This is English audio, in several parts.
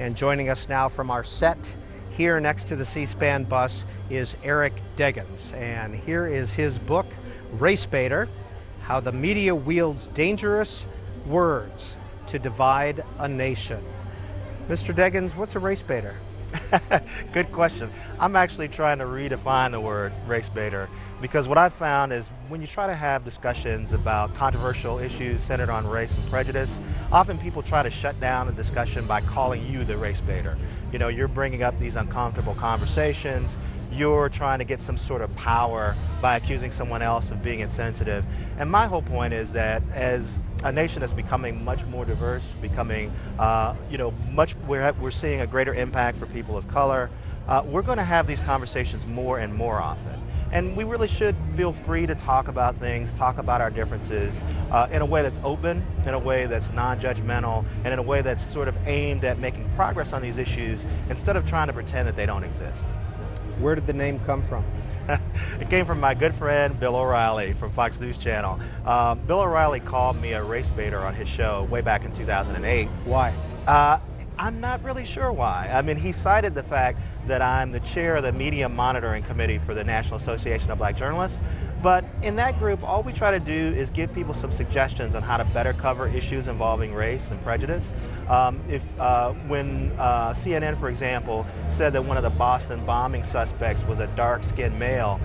And joining us now from our set here next to the C-SPAN bus is Eric Deggans. And here is his book, Race Baiter, How the Media Wields Dangerous Words to Divide a Nation. Mr. Deggans, what's a race baiter? Good question. I'm actually trying to redefine the word race baiter, because what I've found is when you try to have discussions about controversial issues centered on race and prejudice, often people try to shut down the discussion by calling you the race baiter. You know, you're bringing up these uncomfortable conversations, you're trying to get some sort of power by accusing someone else of being insensitive. And my whole point is that as a nation that's becoming much more diverse, becoming, we're seeing a greater impact for people of color, we're going to have these conversations more and more often. And we really should feel free to talk about things, talk about our differences in a way that's open, in a way that's non-judgmental, and in a way that's sort of aimed at making progress on these issues instead of trying to pretend that they don't exist. Where did the name come from? It came from my good friend Bill O'Reilly from Fox News Channel. Bill O'Reilly called me a race baiter on his show way back in 2008. Why? I'm not really sure why. I mean, he cited the fact that I'm the chair of the Media Monitoring Committee for the National Association of Black Journalists. But in that group, all we try to do is give people some suggestions on how to better cover issues involving race and prejudice. When CNN, for example, said that one of the Boston bombing suspects was a dark-skinned male,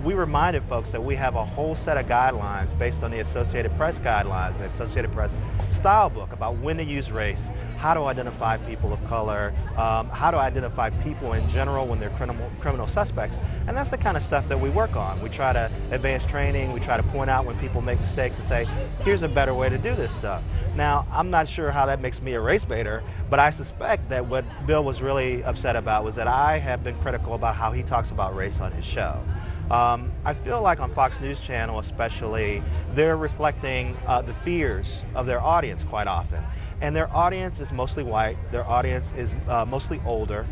we reminded folks that we have a whole set of guidelines based on the Associated Press guidelines, the Associated Press style book about when to use race, how to identify people of color, how to identify people in general when they're criminal suspects. And that's the kind of stuff that we work on. We try to advance training, we try to point out when people make mistakes and say, here's a better way to do this stuff. Now, I'm not sure how that makes me a race baiter, but I suspect that what Bill was really upset about was that I have been critical about how he talks about race on his show. I feel like on Fox News Channel especially, they're reflecting the fears of their audience quite often. And their audience is mostly white, their audience is mostly older,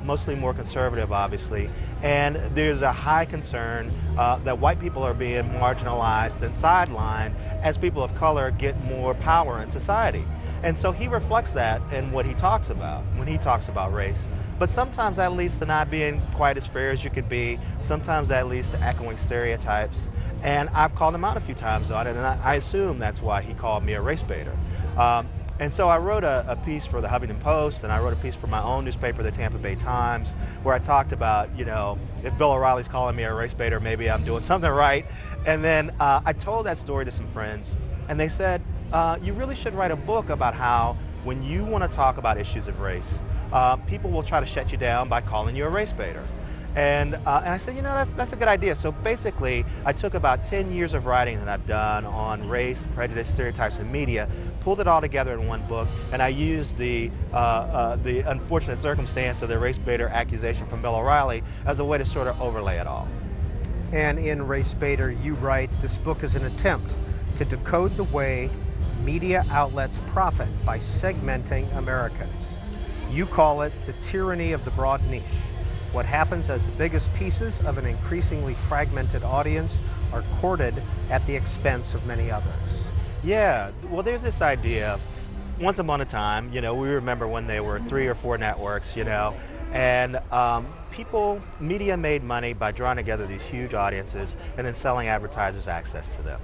mostly more conservative, obviously. And there's a high concern that white people are being marginalized and sidelined as people of color get more power in society. And so he reflects that in what he talks about when he talks about race. But sometimes that leads to not being quite as fair as you could be. Sometimes that leads to echoing stereotypes. And I've called him out a few times on it, and I assume that's why he called me a race baiter. And so I wrote a piece for the Huffington Post, and I wrote a piece for my own newspaper, the Tampa Bay Times, where I talked about, you know, if Bill O'Reilly's calling me a race baiter, maybe I'm doing something right. And then I told that story to some friends, and they said, you really should write a book about how when you want to talk about issues of race, people will try to shut you down by calling you a race baiter. And I said, you know, that's a good idea. So basically, I took about 10 years of writing that I've done on race, prejudice, stereotypes, and media, pulled it all together in one book, and I used the unfortunate circumstance of the race baiter accusation from Bill O'Reilly as a way to sort of overlay it all. And in Race Baiter, you write, this book is an attempt to decode the way media outlets profit by segmenting Americans. You call it the tyranny of the broad niche. What happens as the biggest pieces of an increasingly fragmented audience are courted at the expense of many others. Yeah, well, there's this idea, once upon a time, you know, we remember when there were 3 or 4 networks, you know, and media made money by drawing together these huge audiences and then selling advertisers access to them.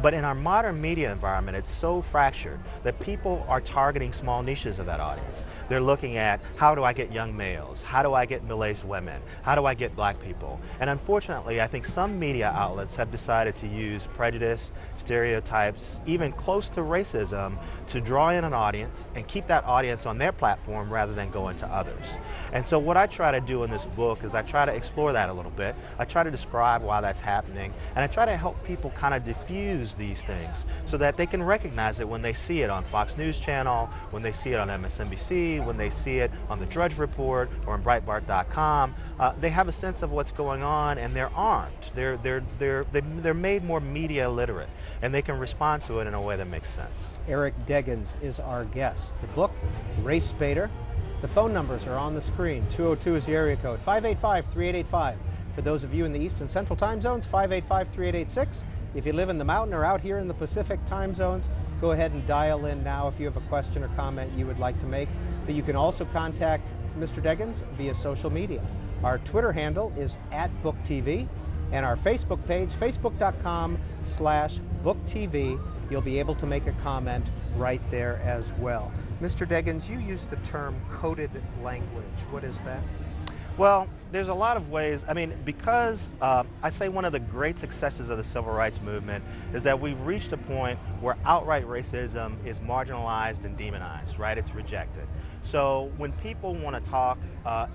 But in our modern media environment, it's so fractured that people are targeting small niches of that audience. They're looking at, how do I get young males? How do I get middle-aged women? How do I get black people? And unfortunately, I think some media outlets have decided to use prejudice, stereotypes, even close to racism, to draw in an audience and keep that audience on their platform rather than go into others. And so what I try to do in this book is I try to explore that a little bit. I try to describe why that's happening, and I try to help people kind of diffuse these things so that they can recognize it when they see it on Fox News Channel, when they see it on MSNBC, when they see it on the Drudge Report or on Breitbart.com. They have a sense of what's going on, and they're armed. They're made more media literate, and they can respond to it in a way that makes sense. Eric Deggans is our guest. The book, Race Baiter. The phone numbers are on the screen. 202 is the area code, 585-3885. For those of you in the East and Central time zones, 585-3886. If you live in the mountain or out here in the Pacific time zones, Go ahead and dial in now if you have a question or comment you would like to make. But you can also contact Mr. Deggans via social media. Our Twitter handle is @BookTV, and our Facebook page, facebook.com/BookTV. You'll be able to make a comment right there as well. Mr. Deggans, you used the term coded language. What is that? Well, there's a lot of ways. I mean, because I say one of the great successes of the civil rights movement is that we've reached a point where outright racism is marginalized and demonized, right? It's rejected. So when people want to talk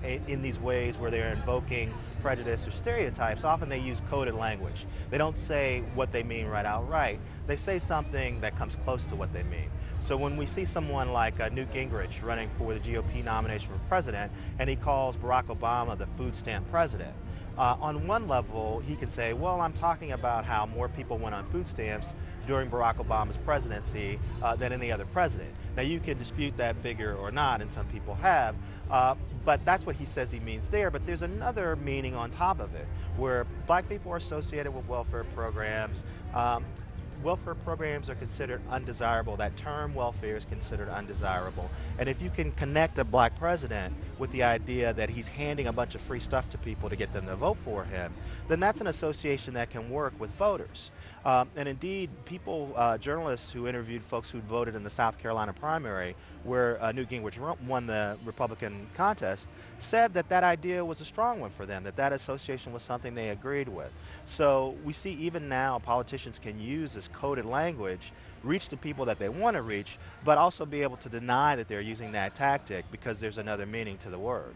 in these ways where they're invoking prejudice or stereotypes, often they use coded language. They don't say what they mean right outright. They say something that comes close to what they mean. So when we see someone like Newt Gingrich running for the GOP nomination for president, and he calls Barack Obama the food stamp president, on one level he can say, well, I'm talking about how more people went on food stamps during Barack Obama's presidency than any other president. Now you can dispute that figure or not, and some people have, but that's what he says he means there. But there's another meaning on top of it, where black people are associated with welfare programs. Welfare programs are considered undesirable. That term welfare is considered undesirable. And if you can connect a black president with the idea that he's handing a bunch of free stuff to people to get them to vote for him, then that's an association that can work with voters. And indeed, journalists who interviewed folks who voted in the South Carolina primary, where Newt Gingrich won the Republican contest, said that that idea was a strong one for them, that that association was something they agreed with. So we see even now politicians can use this coded language, reach the people that they want to reach, but also be able to deny that they're using that tactic because there's another meaning to the word.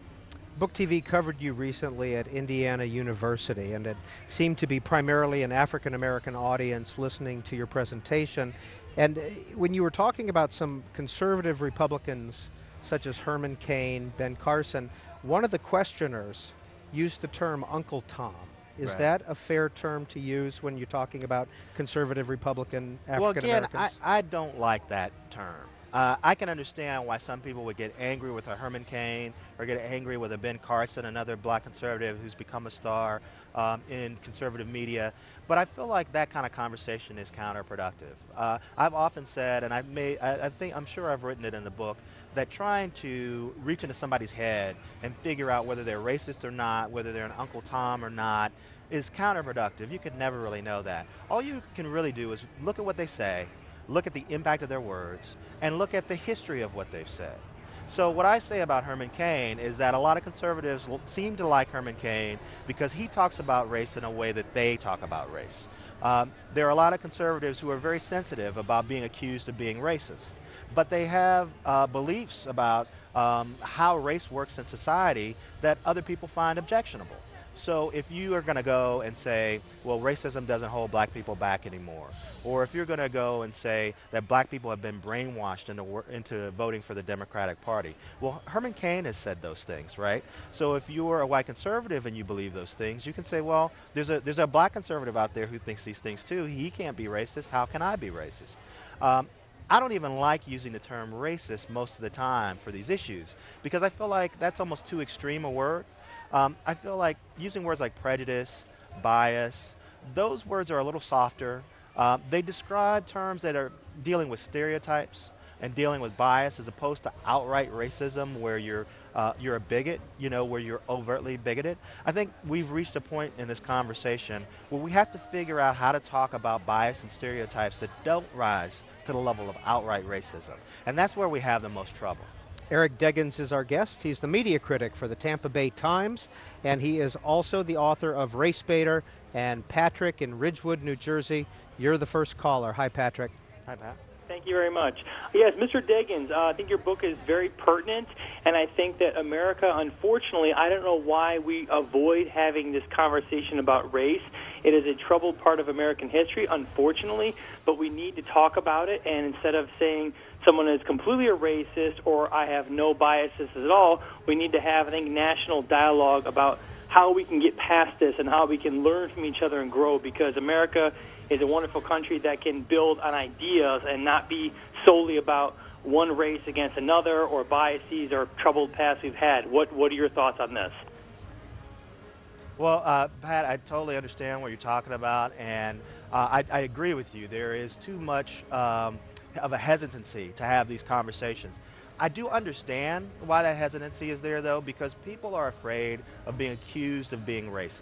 Book TV covered you recently at Indiana University, and it seemed to be primarily an African-American audience listening to your presentation. And when you were talking about some conservative Republicans, such as Herman Cain, Ben Carson, one of the questioners used the term Uncle Tom. Is Right. that a fair term to use when you're talking about conservative Republican African-Americans? Well, again, I don't like that term. I can understand why some people would get angry with a Herman Cain or get angry with a Ben Carson, another black conservative who's become a star in conservative media. But I feel like that kind of conversation is counterproductive. I've often said, and I'm sure I've written it in the book, that trying to reach into somebody's head and figure out whether they're racist or not, whether they're an Uncle Tom or not, is counterproductive. You could never really know that. All you can really do is look at what they say, look at the impact of their words, and look at the history of what they've said. So what I say about Herman Cain is that a lot of conservatives seem to like Herman Cain because he talks about race in a way that they talk about race. There are a lot of conservatives who are very sensitive about being accused of being racist, but they have beliefs about how race works in society that other people find objectionable. So if you are going to go and say, well, racism doesn't hold black people back anymore, or if you're going to go and say that black people have been brainwashed into voting for the Democratic Party, well, Herman Cain has said those things, right? So if you're a white conservative and you believe those things, you can say, well, there's a black conservative out there who thinks these things too. He can't be racist. How can I be racist? I don't even like using the term racist most of the time for these issues because I feel like that's almost too extreme a word. I feel like using words like prejudice, bias, those words are a little softer. They describe terms that are dealing with stereotypes and dealing with bias as opposed to outright racism where you're a bigot, where you're overtly bigoted. I think we've reached a point in this conversation where we have to figure out how to talk about bias and stereotypes that don't rise to the level of outright racism. And that's where we have the most trouble. Eric Deggans is our guest. He's the media critic for the Tampa Bay Times, and he is also the author of Race Baiter and Patrick in Ridgewood, New Jersey. You're the first caller. Hi, Patrick. Hi, Pat. Thank you very much. Yes, Mr. Deggans, I think your book is very pertinent, and I think that America, unfortunately, I don't know why we avoid having this conversation about race. It is a troubled part of American history, unfortunately, but we need to talk about it, and instead of saying someone is completely a racist or I have no biases at all, we need to have, I think, national dialogue about how we can get past this and how we can learn from each other and grow, because America is a wonderful country that can build on ideas and not be solely about one race against another or biases or troubled past we've had. What are your thoughts on this? Well, Pat, I totally understand what you're talking about, and I agree with you. There is too much of a hesitancy to have these conversations. I do understand why that hesitancy is there, though, because people are afraid of being accused of being racist.